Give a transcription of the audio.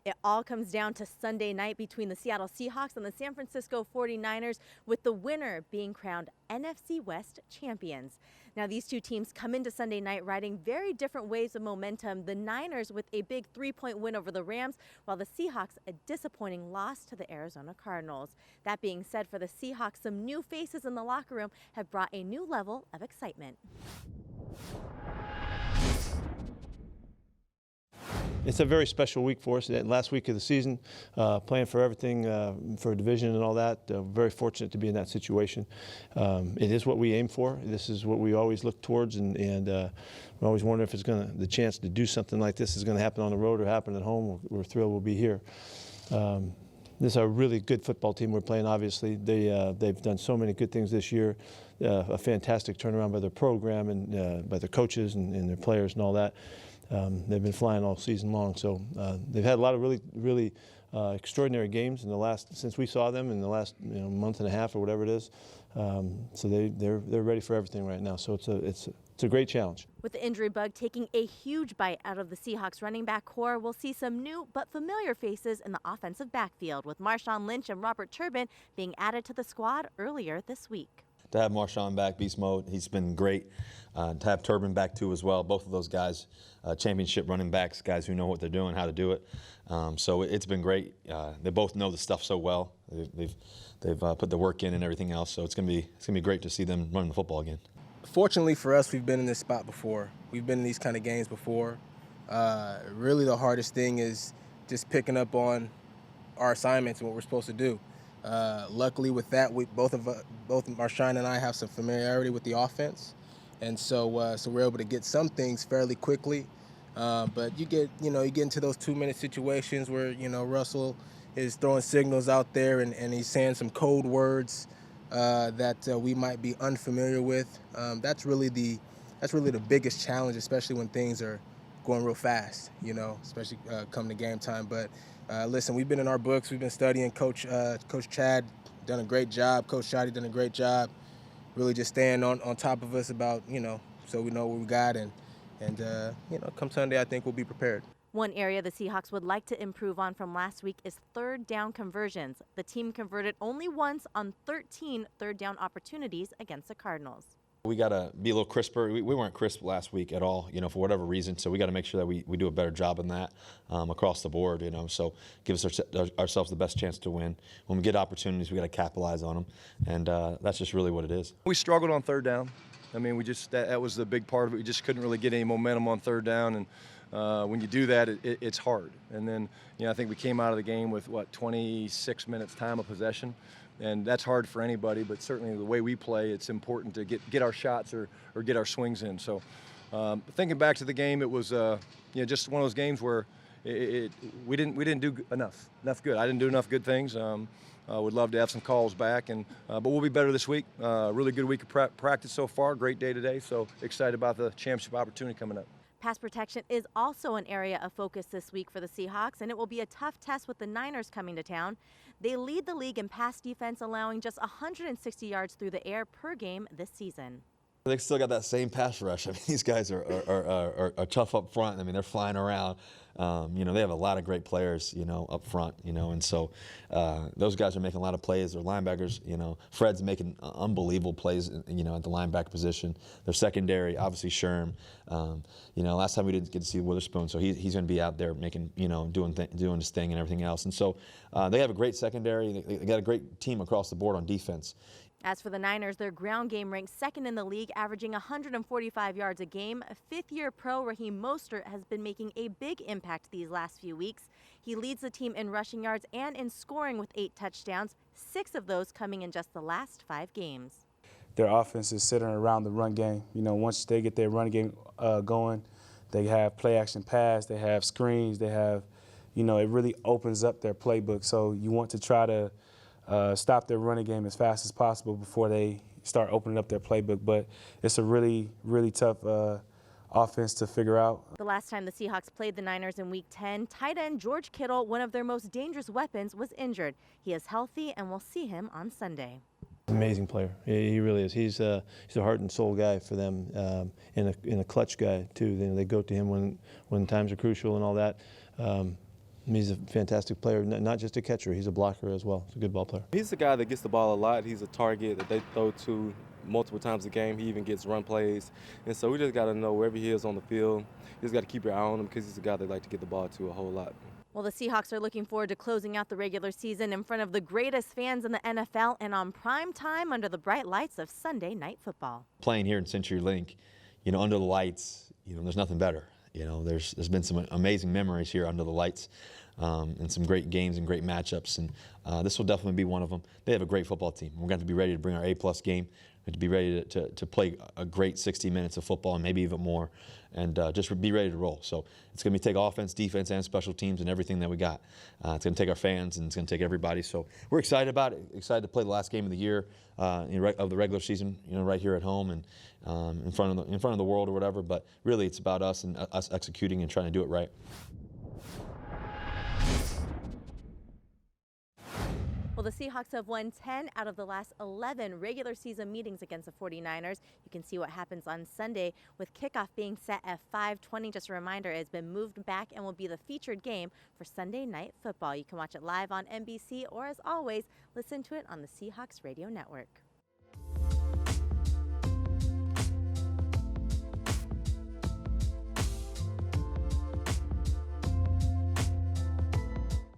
It all comes down to Sunday night between the Seattle Seahawks and the San Francisco 49ers, with the winner being crowned NFC West champions. Now, these two teams come into Sunday night riding very different waves of momentum. The Niners with a big 3-point win over the Rams, while the Seahawks a disappointing loss to the Arizona Cardinals. That being said, for the Seahawks, some new faces in the locker room have brought a new level of excitement. It's a very special week for us. That last week of the season, playing for everything, for a division and all that. Very fortunate to be in that situation. It is what we aim for. This is what we always look towards, and we always wonder if it's the chance to do something like this is going to happen on the road or happen at home. We're thrilled we'll be here. This is a really good football team we're playing, obviously. They've done so many good things this year. A fantastic turnaround by their program and by their coaches and their players and all that. They've been flying all season long, so they've had a lot of really extraordinary games since we saw them in the last month and a half or whatever it is. So they're ready for everything right now. So it's a great challenge. With the injury bug taking a huge bite out of the Seahawks running back core, we'll see some new but familiar faces in the offensive backfield, with Marshawn Lynch and Robert Turbin being added to the squad earlier this week. To have Marshawn back, beast mode, he's been great. To have Turbin back too as well. Both of those guys, championship running backs, guys who know what they're doing, how to do it. So it's been great. They both know the stuff so well. They've put the work in and everything else. So it's gonna be great to see them running the football again. Fortunately for us, we've been in this spot before. We've been in these kind of games before. Really, the hardest thing is just picking up on our assignments and what we're supposed to do. Luckily with that, both Marshawn and I have some familiarity with the offense, and so we're able to get some things fairly quickly. But you get into those 2-minute situations where Russell is throwing signals out there and he's saying some code words that we might be unfamiliar with. That's really the biggest challenge, especially when things are going real fast. Especially come to game time. But listen, we've been in our books. We've been studying. Coach Chad done a great job. Coach Shotty done a great job. Really just staying on top of us about so we know what we got, and come Sunday I think we'll be prepared. One area the Seahawks would like to improve on from last week is third down conversions. The team converted only once on 13 third down opportunities against the Cardinals. We got to be a little crisper. We weren't crisp last week at all, for whatever reason. So we got to make sure that we do a better job in that across the board, So give us ourselves the best chance to win. When we get opportunities, we got to capitalize on them, and that's just really what it is. We struggled on third down. I mean, that was the big part of it. We just couldn't really get any momentum on third down, and when you do that, it's hard. And then, I think we came out of the game with 26 minutes time of possession. And that's hard for anybody, but certainly the way we play, it's important to get our shots or get our swings in. So thinking back to the game, it was just one of those games where we didn't do enough good. I didn't do enough good things. Would love to have some calls back, but we'll be better this week. Really good week of practice so far. Great day today. So excited about the championship opportunity coming up. Pass protection is also an area of focus this week for the Seahawks, and it will be a tough test with the Niners coming to town. They lead the league in pass defense, allowing just 160 yards through the air per game this season. They still got that same pass rush. I mean, these guys are tough up front. I mean, they're flying around. They have a lot of great players, up front, and so those guys are making a lot of plays. Their linebackers, Fred's making unbelievable plays, at the linebacker position. Their secondary, obviously Sherm. Last time we didn't get to see Witherspoon, so he's going to be out there making, doing his thing and everything else. And so they have a great secondary. They got a great team across the board on defense. As for the Niners, their ground game ranks second in the league, averaging 145 yards a game. Fifth-year pro Raheem Mostert has been making a big impact these last few weeks. He leads the team in rushing yards and in scoring with 8 touchdowns, 6 of those coming in just the last 5 games. Their offense is centered around the run game. Once they get their run game going, they have play-action pass, they have screens, they have, it really opens up their playbook. So you want to try to stop their running game as fast as possible before they start opening up their playbook. But it's a really, really tough offense to figure out. The last time the Seahawks played the Niners in Week 10, tight end George Kittle, one of their most dangerous weapons, was injured. He is healthy, and we'll see him on Sunday. Amazing player. He really is. He's a heart and soul guy for them, and a clutch guy too. They go to him when times are crucial and all that. He's a fantastic player, not just a catcher. He's a blocker as well. He's a good ball player. He's the guy that gets the ball a lot. He's a target that they throw to multiple times a game. He even gets run plays. And so we just got to know wherever he is on the field, you just got to keep your eye on him because he's a guy they like to get the ball to a whole lot. Well, the Seahawks are looking forward to closing out the regular season in front of the greatest fans in the NFL and on prime time under the bright lights of Sunday Night Football. Playing here in CenturyLink, under the lights, there's nothing better. There's been some amazing memories here under the lights, and some great games and great matchups, and this will definitely be one of them. They have a great football team. We're going to be ready to bring our A-plus game, to be ready to play a great 60 minutes of football and maybe even more, and just be ready to roll. So it's going to take offense, defense, and special teams and everything that we got. It's going to take our fans, and it's going to take everybody. So we're excited about it, excited to play the last game of the year of the regular season, right here at home and in front of the world or whatever. But really, it's about us and us executing and trying to do it right. Well, the Seahawks have won 10 out of the last 11 regular season meetings against the 49ers. You can see what happens on Sunday with kickoff being set at 5:20. Just a reminder, it has been moved back and will be the featured game for Sunday Night Football. You can watch it live on NBC or, as always, listen to it on the Seahawks Radio Network.